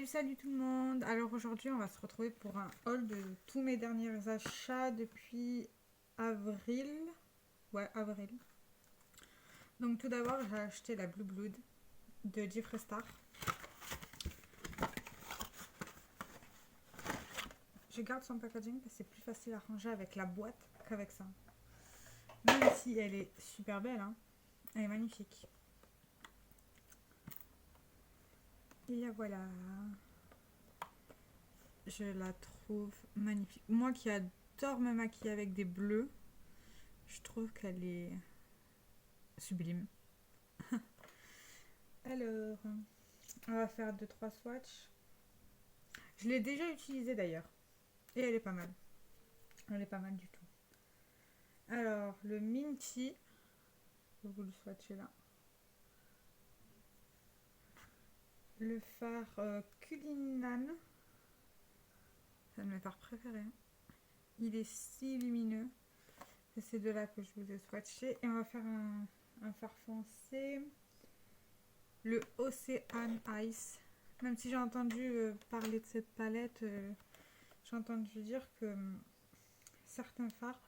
Salut tout le monde. Alors aujourd'hui on va se retrouver pour un haul de tous mes derniers achats depuis avril. Ouais, avril. Donc tout d'abord j'ai acheté la Blue Blood de Jeffree Star. Je garde son packaging parce que c'est plus facile à ranger avec la boîte qu'avec ça. Même si elle est super belle, hein. Elle est magnifique. Et la voilà. Je la trouve magnifique. Moi qui adore me maquiller avec des bleus, je trouve qu'elle est sublime. Alors, on va faire 2-3 swatchs. Je l'ai déjà utilisée d'ailleurs. Et elle est pas mal. Elle est pas mal du tout. Alors, le Minty. Je vais vous le swatcher là. Le fard Cullinan. C'est un de mes fards préférés. Il est si lumineux. C'est ces deux-là que je vous ai swatché. Et on va faire un fard foncé. Le Ocean Ice. Même si j'ai entendu parler de cette palette, j'ai entendu dire que certains fards,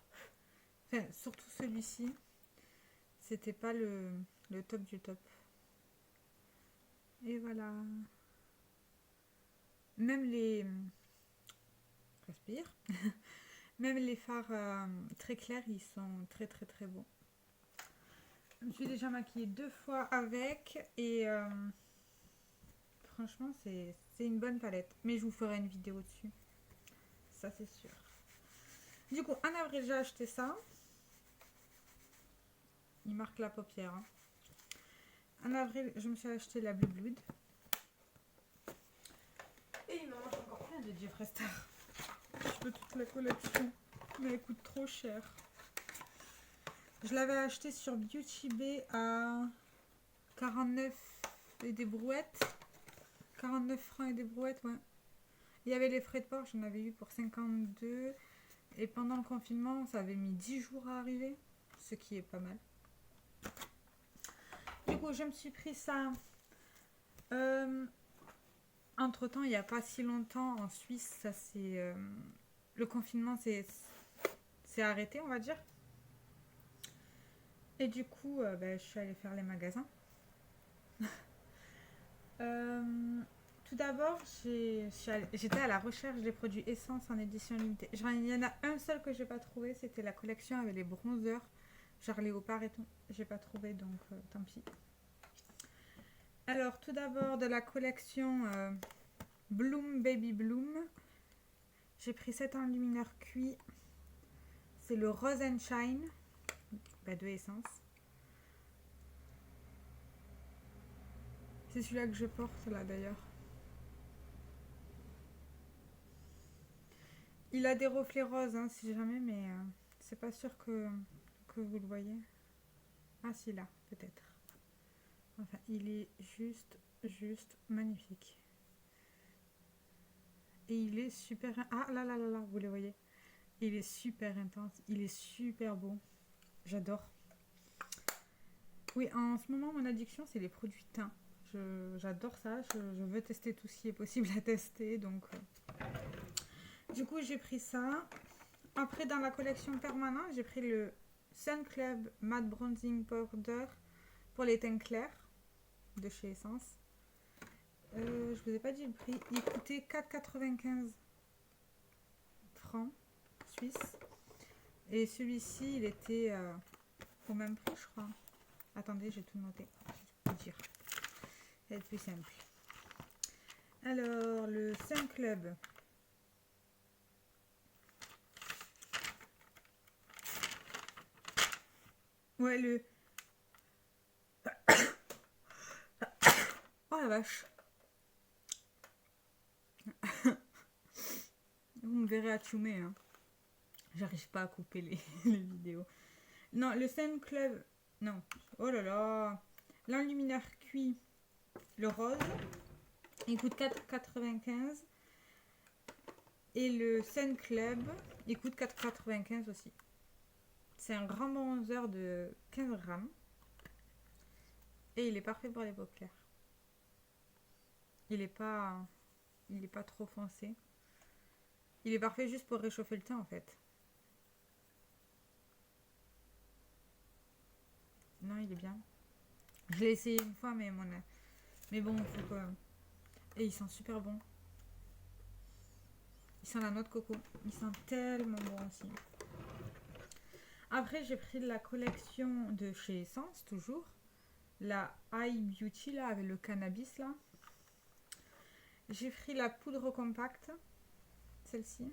enfin surtout celui-ci, c'était pas le top du top. Et voilà. Même les... Respire. Même les fards très clairs, ils sont très beaux. Je me suis déjà maquillée 2 fois avec et franchement c'est une bonne palette. Mais je vous ferai une vidéo dessus. Ça c'est sûr. Du coup, en avril j'ai acheté ça. Il marque la paupière. Hein. En avril, je me suis acheté la Blue Blood. Et il me manque encore plein de Jeffree Star. Je veux toute la collection. Mais elle coûte trop cher. Je l'avais acheté sur Beauty Bay à 49 et des brouettes. 49 francs et des brouettes, ouais. Il y avait les frais de port, j'en avais eu pour 52. Et pendant le confinement, ça avait mis 10 jours à arriver. Ce qui est pas mal. Du coup, je me suis pris ça. Entre temps, il n'y a pas si longtemps en Suisse, ça c'est le confinement c'est arrêté, on va dire. Et du coup, je suis allée faire les magasins. Tout d'abord, j'étais à la recherche des produits Essence en édition limitée. Genre, il y en a un seul que j'ai pas trouvé, c'était la collection avec les bronzers, genre léopard et tout. J'ai pas trouvé, donc tant pis. Alors, tout d'abord, de la collection Bloom Baby Bloom, j'ai pris cet enlumineur cuit. C'est le Rose and Shine de Essence. C'est celui-là que je porte là d'ailleurs. Il a des reflets roses hein, si jamais, mais c'est pas sûr que vous le voyez. Ah si là, peut-être. Enfin, il est juste magnifique. Et il est super... Ah là, vous le voyez. Il est super intense, il est super beau. J'adore. Oui, en ce moment, mon addiction, c'est les produits teint. J'adore ça, je veux tester tout ce qui est possible à tester, donc... Du coup, j'ai pris ça. Après, dans la collection permanente, j'ai pris le Sun Club Matte Bronzing Powder pour les teints clairs de chez Essence. Je vous ai pas dit le prix. Il coûtait 4,95 francs suisses. Et celui-ci, il était au même prix, je crois. Attendez, j'ai tout noté. Je vais vous dire. Ça va être plus simple. Alors, le Sun Club. Ouais, le... Oh la vache. Vous me verrez attumer. Hein. J'arrive pas à couper les vidéos. Non, le Sun Club... Non. Oh là là. L'enlumineur cuit, le rose. Il coûte 4,95. Et le Sun Club, il coûte 4,95 aussi. C'est un grand bronzer de 15 grammes. Et il est parfait pour les peaux claires. Il est pas il est pas trop foncé. Il est parfait juste pour réchauffer le teint en fait. Non, il est bien. Je l'ai essayé une fois, mais bon, faut que... Et ils sont super bons. Ils sentent la noix de coco. Ils sont tellement bons aussi. Après, j'ai pris de la collection de chez Essence, toujours. La High Beauty, là, avec le cannabis, là. J'ai pris la poudre compacte. Celle-ci.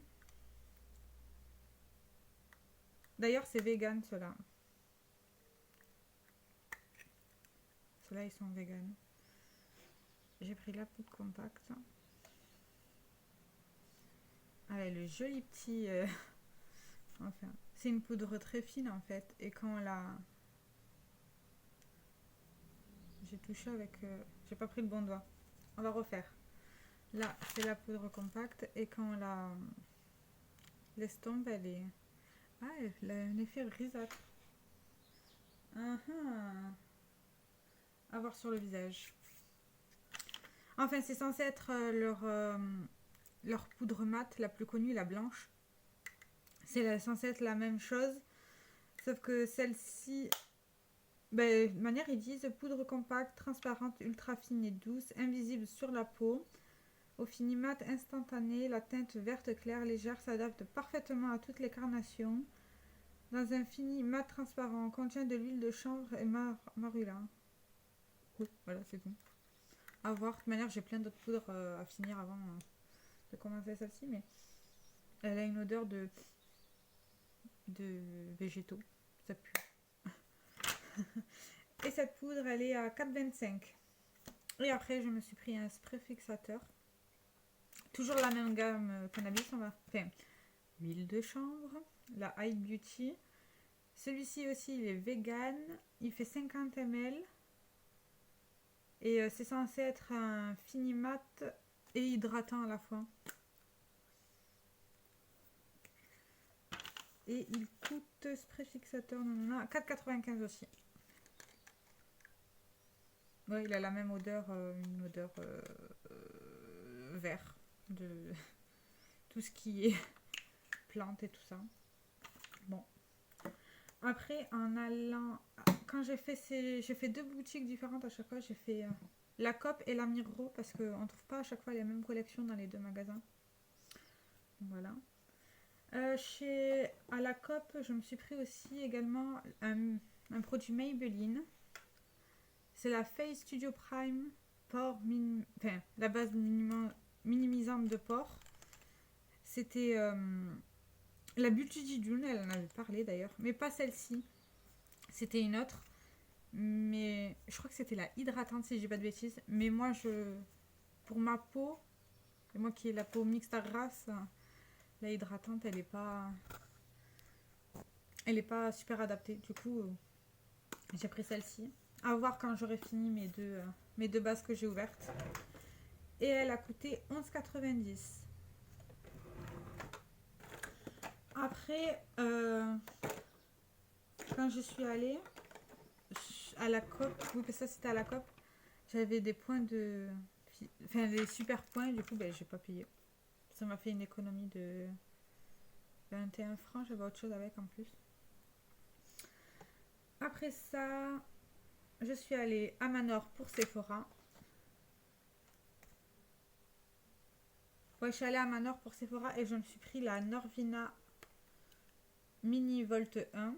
D'ailleurs, c'est vegan, ceux-là. Ceux-là, ils sont vegan. J'ai pris la poudre compacte. Avec le joli petit... Enfin, c'est une poudre très fine, en fait. Et quand on la... J'ai touché avec... J'ai pas pris le bon doigt. On va refaire. Là, c'est la poudre compacte. Et quand on la laisse tomber, elle est... Ah, elle a un effet grisâtre. À voir sur le visage. Enfin, c'est censé être leur poudre mate la plus connue, la blanche. C'est censé être la même chose. Sauf que celle-ci... Ben, de manière, ils disent poudre compacte, transparente, ultra fine et douce, invisible sur la peau. Au fini mat instantané, la teinte verte claire légère s'adapte parfaitement à toutes les carnations. Dans un fini mat transparent, contient de l'huile de chanvre et marula. Oui, voilà, c'est tout. À voir. De toute manière, j'ai plein d'autres poudres à finir avant de commencer celle-ci, mais elle a une odeur de végétaux. Ça pue. Et cette poudre, elle est à 4,25. Et après, je me suis pris un spray fixateur. Toujours la même gamme cannabis, on va. Enfin, huile de chanvre, la High Beauty. Celui-ci aussi, il est vegan. Il fait 50 ml. Et c'est censé être un fini mat et hydratant à la fois. Et il coûte spray fixateur, 4,95 aussi. Ouais, il a la même odeur, une odeur vert de tout ce qui est plantes et tout ça. Bon. Après, en allant... Quand j'ai fait deux boutiques différentes à chaque fois. J'ai fait la COP et la Miro parce qu'on ne trouve pas à chaque fois les mêmes collections dans les deux magasins. Voilà. À la COP, je me suis pris aussi également un produit Maybelline. C'est la Face Studio Prime pore enfin, la base minimisante de pores. C'était la Beauty June, elle en avait parlé d'ailleurs, mais pas celle-ci. C'était une autre, mais je crois que c'était la hydratante si je dis pas de bêtises. Mais moi, pour ma peau, et moi qui ai la peau mixte à grasse, la hydratante, elle est pas super adaptée. Du coup, j'ai pris celle-ci. À voir quand j'aurai fini mes deux bases que j'ai ouvertes. Et elle a coûté 11,90. Après, quand je suis allée à la COP, oui, que ça c'était à la COP, j'avais des points de... Enfin, des super points, du coup, ben, j'ai pas payé. Ça m'a fait une économie de 21 francs, j'avais autre chose avec en plus. Après ça, je suis allée à Manor pour Sephora. Ouais, je suis allée à Manor pour Sephora et je me suis pris la Norvina Mini Volt 1.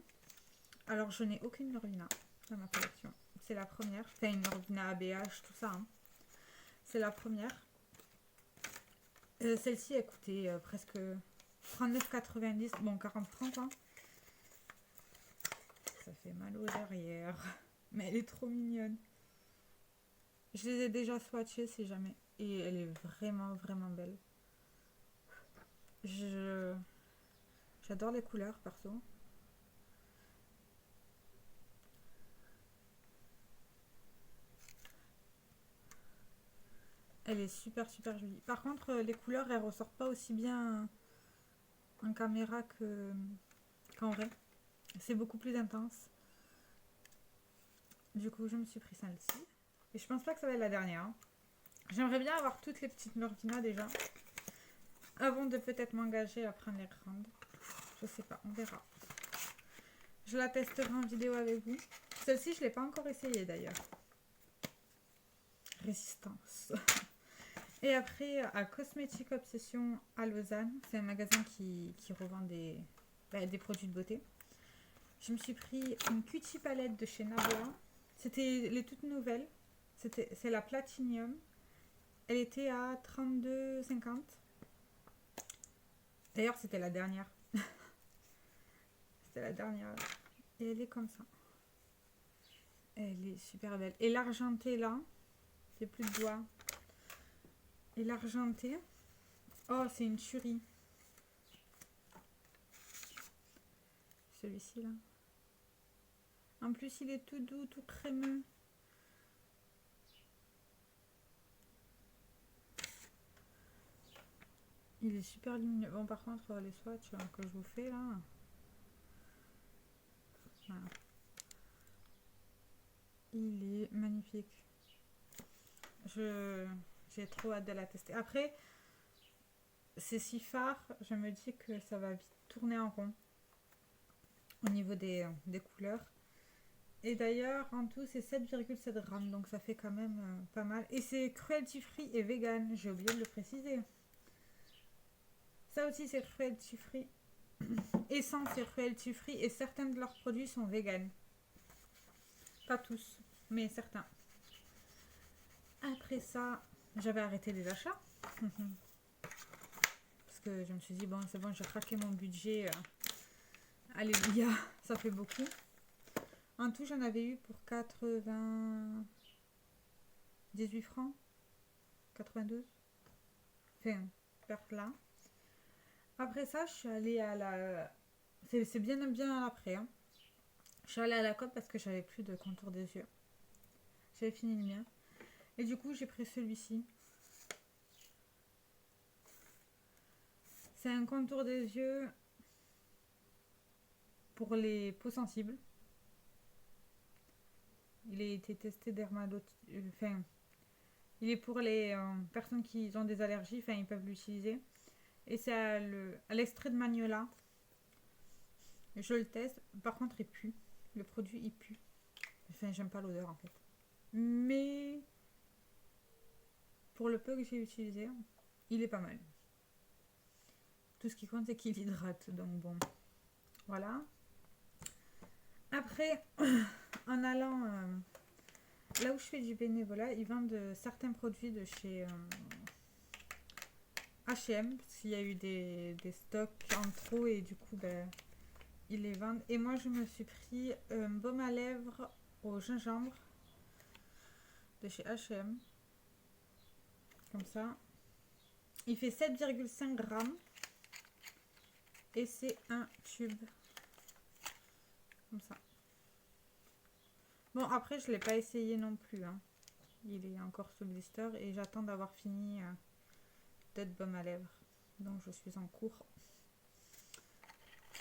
Alors, je n'ai aucune Norvina dans ma collection. C'est la première. Enfin, une Norvina ABH, tout ça. Hein. C'est la première. Celle-ci, elle coûtait presque 39,90. Bon, 40 francs, quoi. Ça fait mal aux derrière. Mais elle est trop mignonne. Je les ai déjà swatchées, si jamais. Et elle est vraiment, vraiment belle. J'adore les couleurs, perso. Elle est super, super jolie. Par contre, les couleurs, elles ressortent pas aussi bien en caméra qu'en vrai. C'est beaucoup plus intense. Du coup, je me suis pris celle-ci. Et je pense pas que ça va être la dernière. Hein. J'aimerais bien avoir toutes les petites Nordina déjà. Avant de peut-être m'engager à prendre les grandes. Je sais pas, on verra. Je la testerai en vidéo avec vous. Celle-ci, je ne l'ai pas encore essayée d'ailleurs. Résistance. Et après, à Cosmetic Obsession à Lausanne. C'est un magasin qui revend des produits de beauté. Je me suis pris une cutie palette de chez Nabla. C'était les toutes nouvelles. C'est la Platinum. Elle était à 32,50. D'ailleurs, c'était la dernière. C'était la dernière. Et elle est comme ça. Elle est super belle. Et l'argenté là, j'ai plus de doigts. Et l'argenté, oh, c'est une tuerie. Celui-ci là. En plus, il est tout doux, tout crémeux. Il est super lumineux. Bon, par contre, les swatchs que je vous fais là. Voilà. Il est magnifique. J'ai trop hâte de la tester. Après, c'est si fard, je me dis que ça va vite tourner en rond au niveau des couleurs. Et d'ailleurs, en tout, c'est 7,7 grammes, donc ça fait quand même pas mal. Et c'est cruelty free et vegan, j'ai oublié de le préciser. Ça aussi, c'est cruelty free. Essence, c'est cruelty free et certains de leurs produits sont vegan. Pas tous, mais certains. Après ça, j'avais arrêté les achats. Parce que je me suis dit, bon, c'est bon, j'ai craqué mon budget. Alléluia, ça fait beaucoup. En tout, j'en avais eu pour 98 francs. 92. Enfin, vers là. Après ça, je suis allée à la... C'est bien après. Hein. Je suis allée à la Coop parce que j'avais plus de contour des yeux. J'avais fini le mien. Et du coup, j'ai pris celui-ci. C'est un contour des yeux pour les peaux sensibles. Il a été testé enfin, il est pour les personnes qui ont des allergies. Enfin, ils peuvent l'utiliser. Et c'est à l'extrait de magnolia. Je le teste. Par contre, il pue. Le produit, il pue. Enfin, j'aime pas l'odeur en fait. Mais pour le peu que j'ai utilisé, il est pas mal. Tout ce qui compte, c'est qu'il hydrate. Donc bon, voilà. Après, en allant là où je fais du bénévolat, ils vendent certains produits de chez H&M. Parce qu'il y a eu des stocks en trop et du coup, ben, ils les vendent. Et moi, je me suis pris un baume à lèvres au gingembre de chez H&M. Comme ça. Il fait 7,5 grammes. Et c'est un tube. Comme ça. Bon, après, je ne l'ai pas essayé non plus. Hein. Il est encore sous blister. Et j'attends d'avoir fini d'autres baumes à lèvres. Donc, je suis en cours.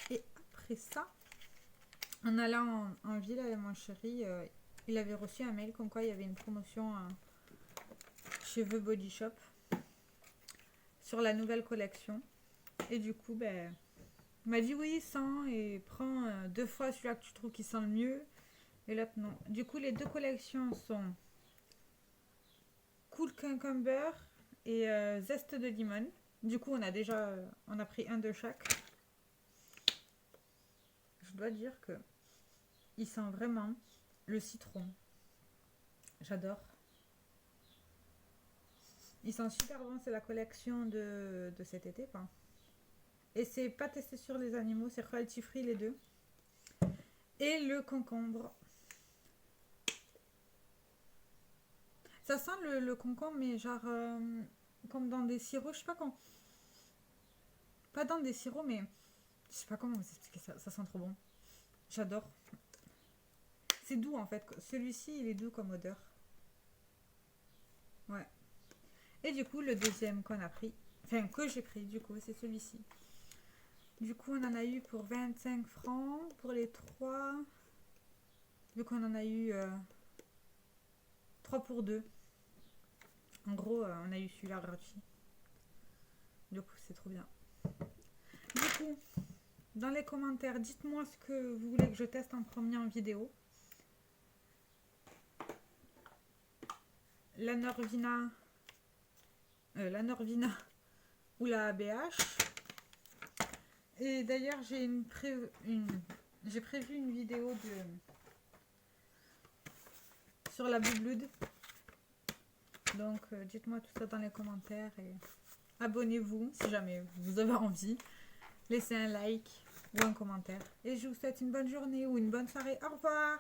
Et après ça, en allant en ville avec mon chéri, il avait reçu un mail comme quoi il y avait une promotion chez The Body Shop sur la nouvelle collection. Et du coup, ben, il m'a dit oui, sens et prends 2 fois celui-là que tu trouves qui sent le mieux. Et l'autre non. Du coup, les 2 collections sont Cool Cucumber et Zeste de limon. Du coup, on a pris un de chaque. Je dois dire que il sent vraiment le citron. J'adore. Il sent super bon, c'est la collection de cet été. Quoi. Et c'est pas testé sur les animaux, c'est cruelty free les deux. Et le concombre. Ça sent le concombre, mais genre comme dans des sirops, je sais pas comment. Pas dans des sirops, mais je sais pas comment vous expliquer ça. Ça sent trop bon. J'adore. C'est doux en fait. Celui-ci, il est doux comme odeur. Ouais. Et du coup, le deuxième qu'on a pris, enfin que j'ai pris, du coup, c'est celui-ci. Du coup, on en a eu pour 25 francs pour les 3. Vu qu'on en a eu 3 pour 2. En gros, on a eu celui-là gratuit. Du coup, c'est trop bien. Du coup, dans les commentaires, dites-moi ce que vous voulez que je teste en premier en vidéo. La Norvina ou la ABH. Et d'ailleurs, j'ai prévu une vidéo sur la Blue Blood. Donc, dites-moi tout ça dans les commentaires et abonnez-vous si jamais vous avez envie. Laissez un like ou un commentaire. Et je vous souhaite une bonne journée ou une bonne soirée. Au revoir!